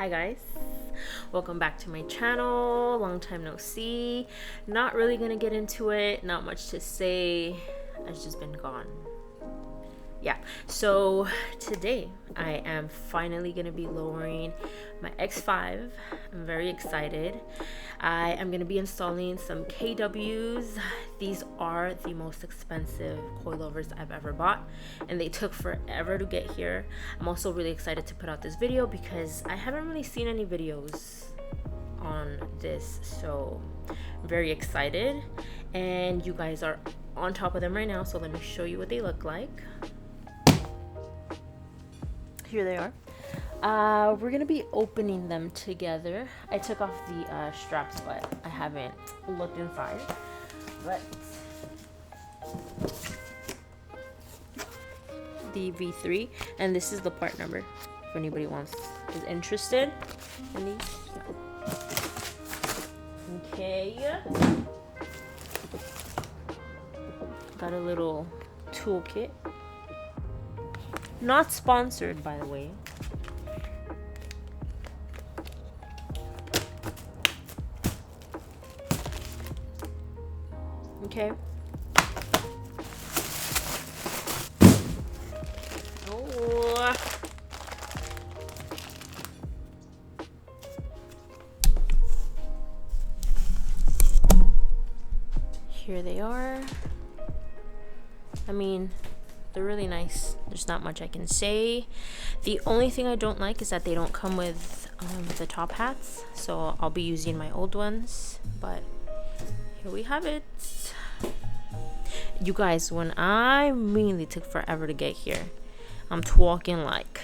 Hi guys, welcome back to my channel. Long time no see. Not really gonna get into it, not much to say. I've just been gone. Yeah, so today I am finally gonna be lowering my X5. I'm very excited. I am gonna be installing some KWs. These are the most expensive coilovers I've ever bought, and they took forever to get here. I'm also really excited to put out this video because I haven't really seen any videos on this, so I'm very excited, and you guys are on top of them right now. So let me show you what they look like. Here they are. We're gonna be opening them together. I took off the straps, but I haven't looked inside. But the V3, and this is the part number if anybody is interested in these. Okay. Got a little toolkit. Not sponsored, by the way. Okay. Oh. Here they are. I mean, they're really nice. There's not much I can say. The only thing I don't like is that they don't come with the top hats, so I'll be using my old ones. But here we have it. You guys, when I really took forever to get here, I'm talking like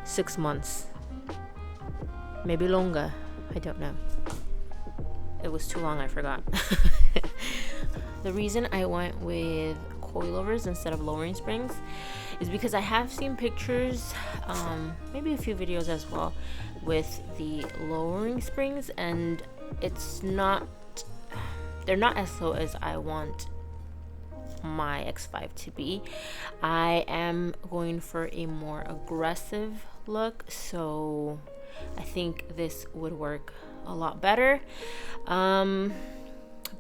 6 months, maybe longer. I don't know. It was too long, I forgot. The reason I went with coilovers instead of lowering springs is because I have seen pictures, maybe a few videos as well, with the lowering springs, and they're not as low as I want my X5 to be. I am going for a more aggressive look, so I think this would work a lot better.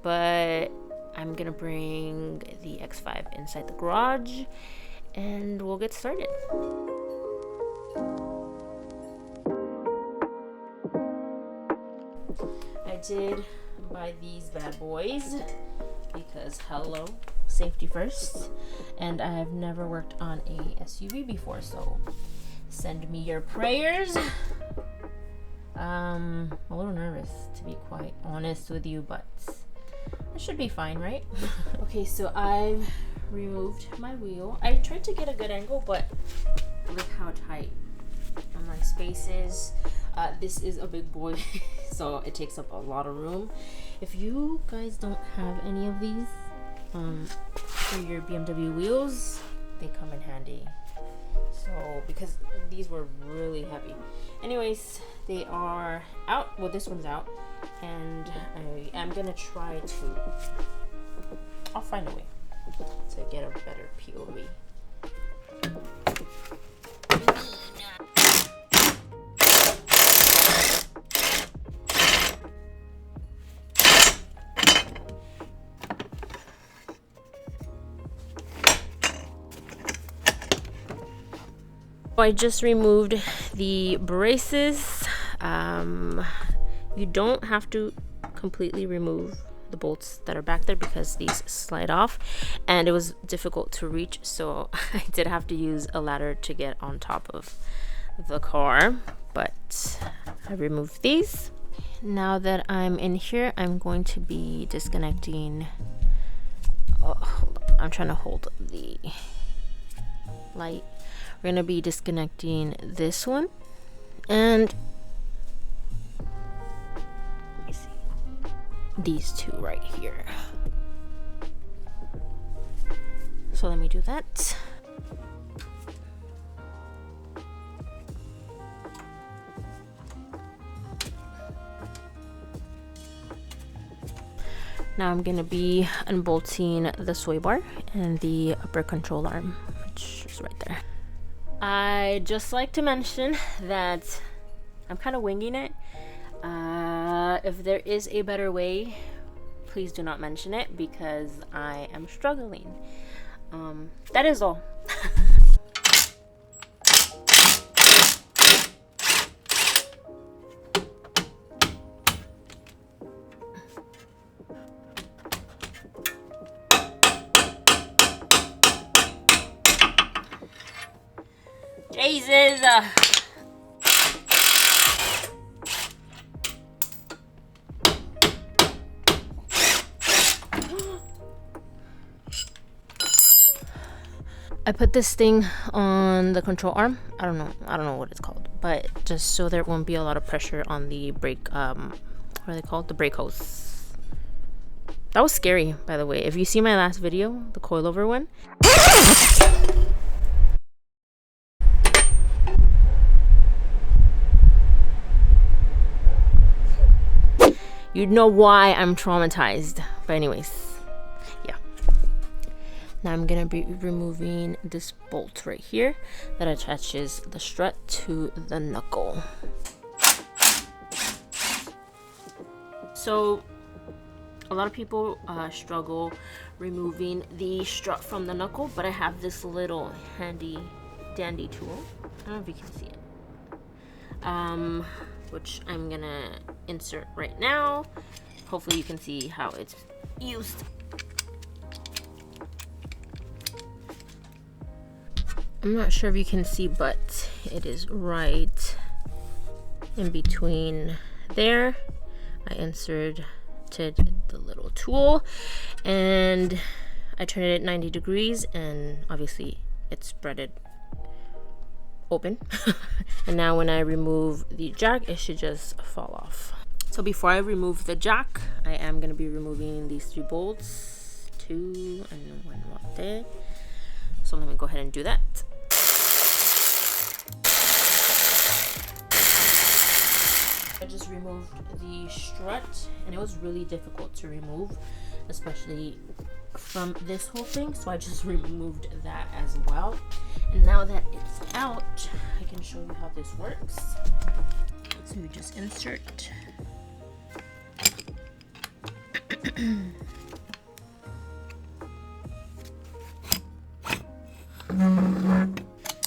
But I'm gonna bring the X5 inside the garage and we'll get started. I did buy these bad boys because hello, safety first, and I have never worked on a SUV before, so send me your prayers. I'm a little nervous, to be quite honest with you, but it should be fine, right? Okay, so I've removed my wheel. I tried to get a good angle, but look how tight my space is. This is a big boy, so it takes up a lot of room. If you guys don't have any of these for your BMW wheels, they come in handy. So, because these were really heavy. Anyways, they are out. Well, this one's out, and I am gonna try to, I'll find a way to get a better POV. I just removed the braces. You don't have to completely remove the bolts that are back there because these slide off, and it was difficult to reach, so I did have to use a ladder to get on top of the car, but I removed these. Now that I'm in here, I'm going to be disconnecting. Oh, hold on. I'm trying to hold the light. We're gonna be disconnecting this one, and let me see, these two right here. So let me do that. Now I'm gonna be unbolting the sway bar and the upper control arm, which is right there. I just like to mention that I'm kind of winging it. If there is a better way, please do not mention it because I am struggling. That is all. Jesus! I put this thing on the control arm. I don't know what it's called, but just so there won't be a lot of pressure on the brake, what are they called? The brake hose. That was scary, by the way. If you see my last video, the coilover one. You'd know why I'm traumatized. But anyways, yeah. Now I'm gonna be removing this bolt right here that attaches the strut to the knuckle. So a lot of people struggle removing the strut from the knuckle, but I have this little handy dandy tool. I don't know if you can see it. Which I'm gonna insert right now. Hopefully you can see how it's used. I'm not sure if you can see, but it is right in between there. I inserted the little tool and I turned it at 90 degrees and obviously it's spreaded open. And now when I remove the jack, it should just fall off. So before I remove the jack, I am going to be removing these 3 bolts, 2 and 1 right there. So let me go ahead and do that. I just removed the strut and it was really difficult to remove, especially from this whole thing, so I just removed that as well. And now that it's out, I can show you how this works. So you just insert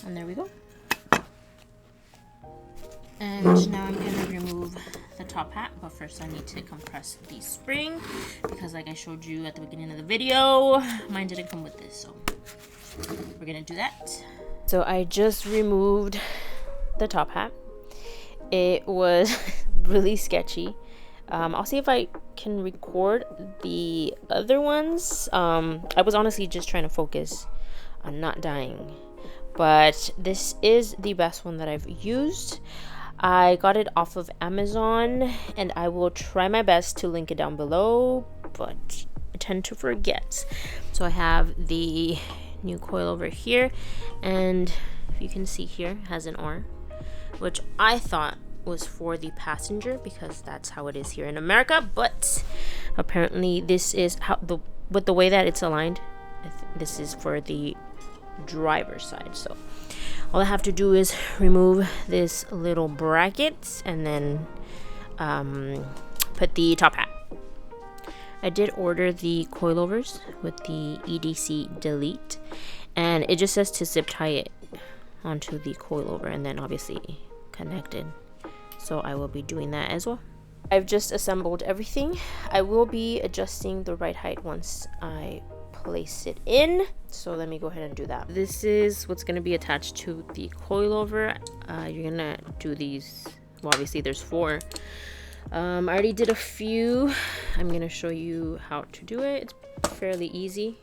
and there we go. And now I'm going to remove the top hat, but first I need to compress the spring because like I showed you at the beginning of the video, mine didn't come with this, so we're going to do that. So I just removed the top hat. It was really sketchy. I'll see if I can record the other ones. I was honestly just trying to focus on not dying, but this is the best one that I've used. I got it off of Amazon and I will try my best to link it down below, but I tend to forget. So I have the new coilover here, and if you can see here, it has an R, which I thought was for the passenger because that's how it is here in America, but apparently this is how with the way that it's aligned, this is for the driver's side. So all I have to do is remove this little bracket and then put the top hat. I did order the coilovers with the EDC delete, and it just says to zip tie it onto the coilover and then obviously connect it. So I will be doing that as well. I've just assembled everything. I will be adjusting the right height once I place it in, so let me go ahead and do that. This is what's going to be attached to the coilover. You're gonna do these, well, obviously there's 4. I already did a few. I'm gonna show you how to do it. It's fairly easy.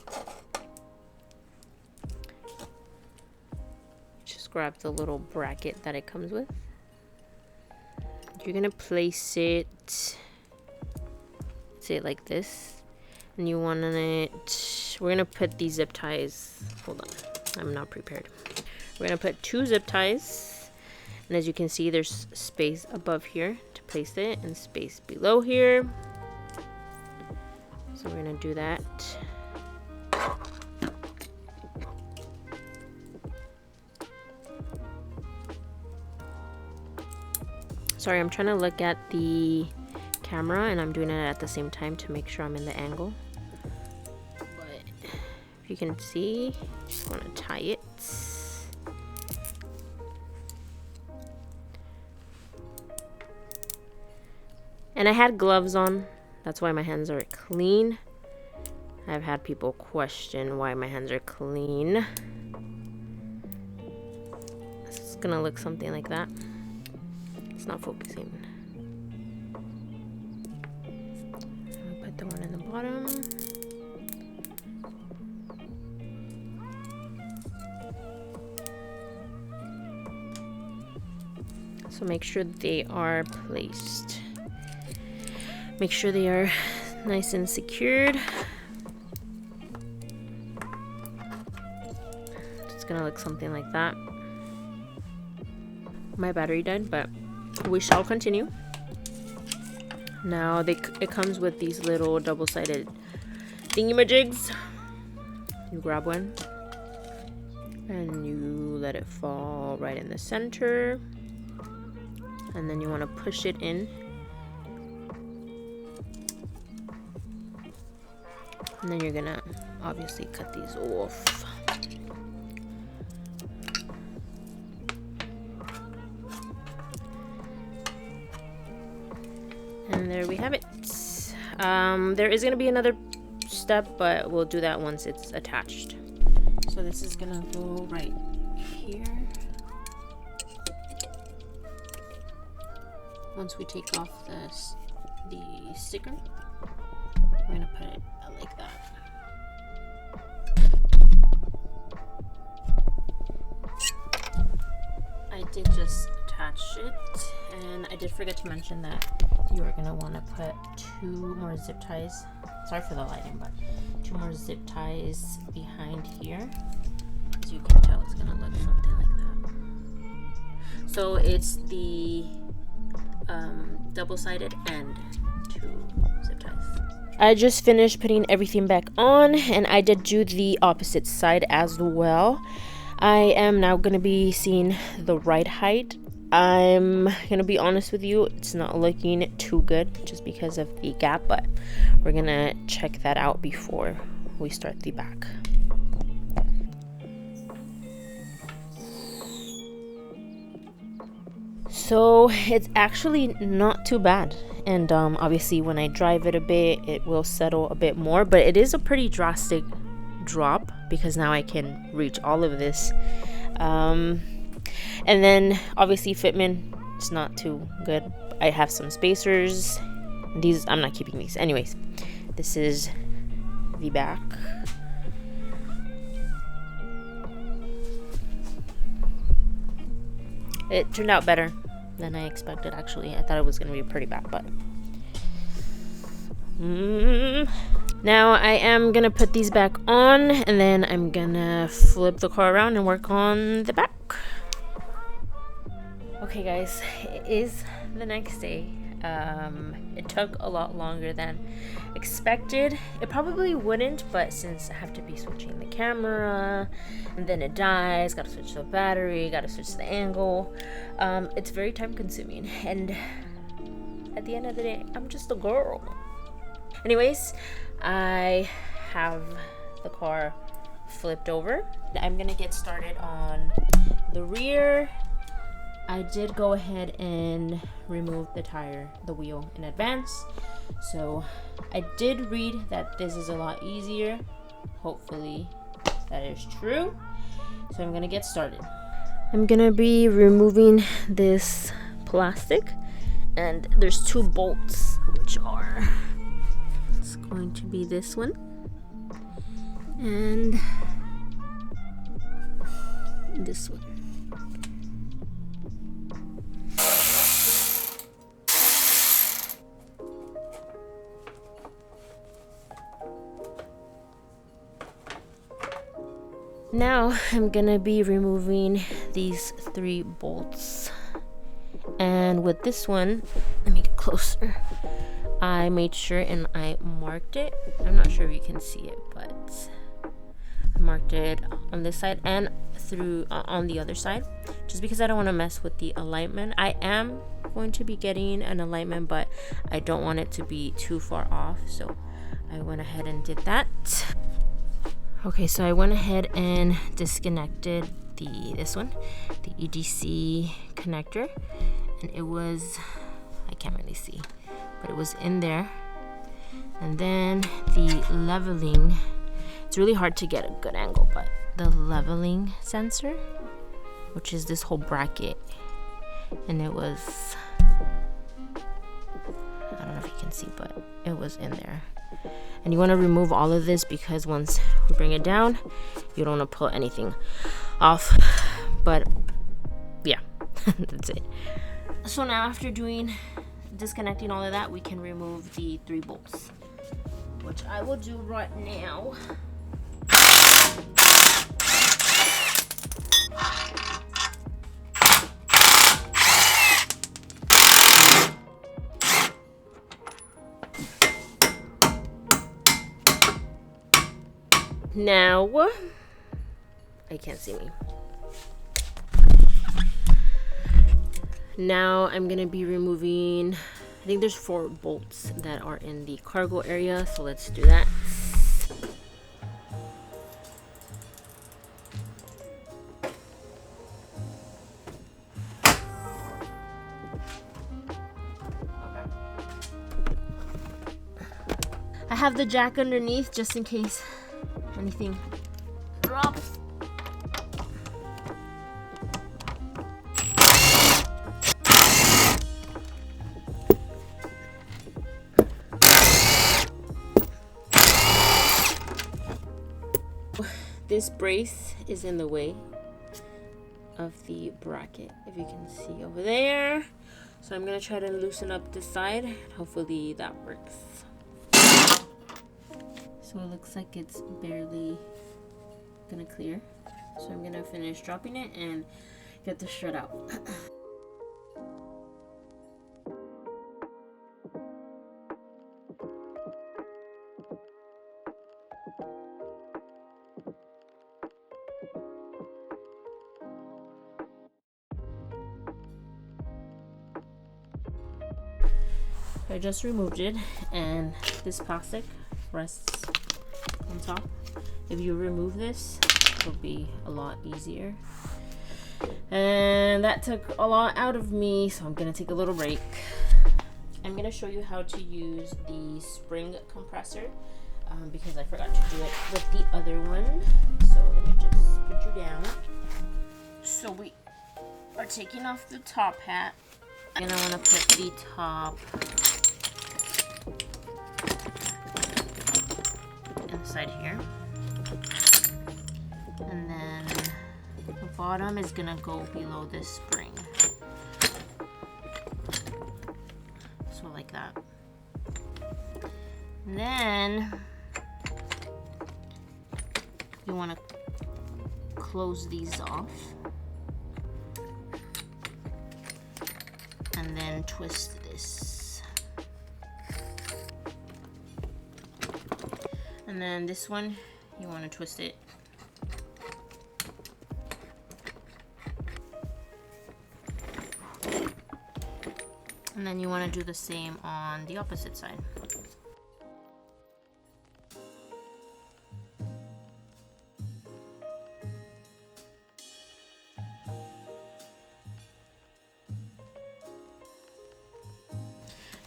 Just grab the little bracket that it comes with. You're gonna place it, say like this, and you want it, we're gonna put these zip ties, hold on, I'm not prepared. We're gonna put 2 zip ties, and as you can see there's space above here to place it and space below here. So we're gonna do that. Sorry, I'm trying to look at the camera and I'm doing it at the same time to make sure I'm in the angle. But if you can see, just want to tie it. And I had gloves on, that's why my hands are clean. I've had people question why my hands are clean. It's gonna look something like that. It's not focusing. I'll put the one in the bottom. So make sure they are placed. Make sure they are nice and secured. It's gonna look something like that. My battery died, but we shall continue. Now it comes with these little double-sided thingy-majigs. You grab one and you let it fall right in the center, and then you want to push it in. And then you're gonna obviously cut these off. And there we have it. There is gonna be another step, but we'll do that once it's attached. So this is gonna go right here. Once we take off the sticker, we're gonna put it like that. I did just attach it, and I did forget to mention that you are gonna want to put 2 more zip ties. Sorry for the lighting, but 2 more zip ties behind here. As you can tell, it's gonna look something like that. So it's the double-sided and 2 zip ties. I just finished putting everything back on, and I did do the opposite side as well. I am now going to be seeing the right height. I'm going to be honest with you, it's not looking too good just because of the gap, but we're going to check that out before we start the back. So it's actually not too bad. And obviously when I drive it a bit, it will settle a bit more, but it is a pretty drastic drop because now I can reach all of this. And then obviously fitment, it's not too good. I have some spacers. These, I'm not keeping these. Anyways, this is the back. It turned out better than I expected, actually. I thought it was going to be pretty bad, but now I am going to put these back on, and then I'm going to flip the car around and work on the back. Okay guys, it is the next day. It took a lot longer than expected. It probably wouldn't, but since I have to be switching the camera and then it dies, gotta switch the battery, gotta switch the angle, it's very time consuming, and at the end of the day, I'm just a girl. Anyways, I have the car flipped over. I'm gonna get started on the rear. I did go ahead and remove the wheel in advance. So I did read that this is a lot easier. Hopefully that is true. So I'm gonna get started. I'm gonna be removing this plastic, and there's 2 bolts, which are, it's going to be this one and this one. Now I'm gonna be removing these 3 bolts, and with this one, let me get closer. I made sure and I marked it. I'm not sure if you can see it, but I marked it on this side and through on the other side, just because I don't want to mess with the alignment. I am going to be getting an alignment, but I don't want it to be too far off, so I went ahead and did that. Okay, so I went ahead and disconnected this one, the EDC connector, and it was, I can't really see, but it was in there. And then the leveling, it's really hard to get a good angle, but the leveling sensor, which is this whole bracket, and it was, I don't know if you can see, but it was in there. And you want to remove all of this because once we bring it down, you don't want to pull anything off. But yeah, that's it. So now after disconnecting all of that, we can remove the 3 bolts, which I will do right now. Now, I can't see me. Now I'm gonna be removing, I think there's 4 bolts that are in the cargo area, so let's do that. I have the jack underneath just in case anything drops. This brace is in the way of the bracket, if you can see over there. So I'm gonna try to loosen up this side. Hopefully that works. So it looks like it's barely gonna clear. So I'm gonna finish dropping it and get the strut out. I just removed it, and this plastic rests on top. If you remove this, it'll be a lot easier. And that took a lot out of me, so I'm gonna take a little break. I'm gonna show you how to use the spring compressor because I forgot to do it with the other one. So let me just put you down. So we are taking off the top hat, and I want to put the top inside here, and then the bottom is gonna go below this spring, so like that. And then you want to close these off and then twist this. And then this one, you want to twist it. And then you want to do the same on the opposite side.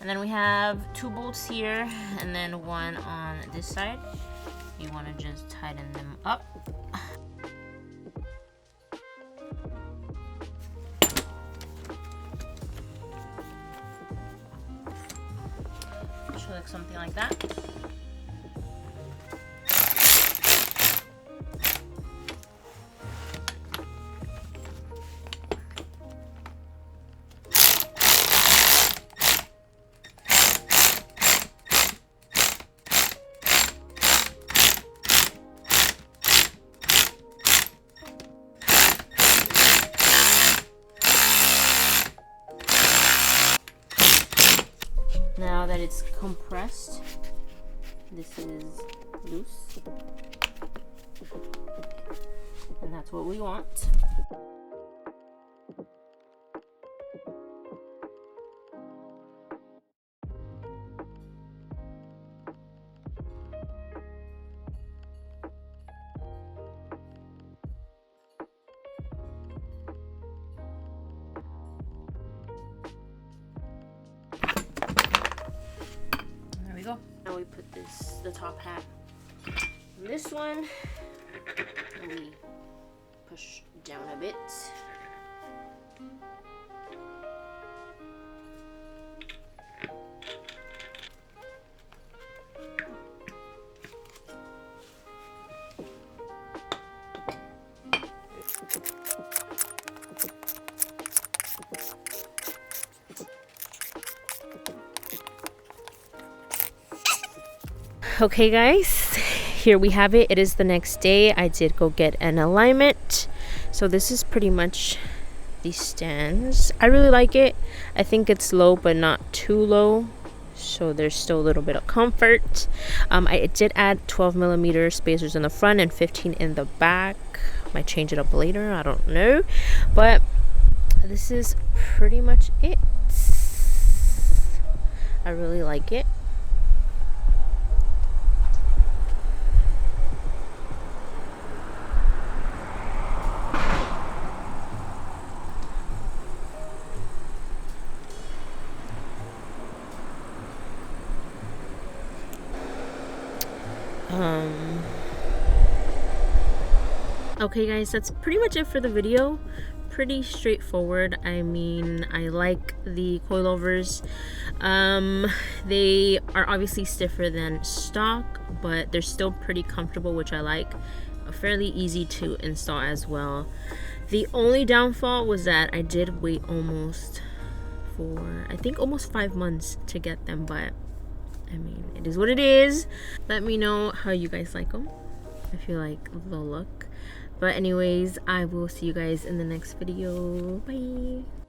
And then we have 2 bolts here and then 1 on this side. You want to just tighten them up. Should look something like that. Now that it's compressed, this is loose. and that's what we want. There we go. Now we put the top hat on this one, and we push down a bit. Okay guys, here we have it. It is the next day. I did go get an alignment. So this is pretty much the stands. I really like it. I think it's low but not too low, so there's still a little bit of comfort. I did add 12mm spacers in the front and 15 in the back. Might change it up later, I don't know, but this is pretty much it. I really like it. Okay guys, that's pretty much it for the video. Pretty straightforward. I mean, I like the coilovers. They are obviously stiffer than stock, but they're still pretty comfortable, which I like. Fairly easy to install as well. The only downfall was that I did wait almost 5 months to get them, but I mean, it is what it is. Let me know how you guys like them, if you like the look. But anyways, I will see you guys in the next video. Bye.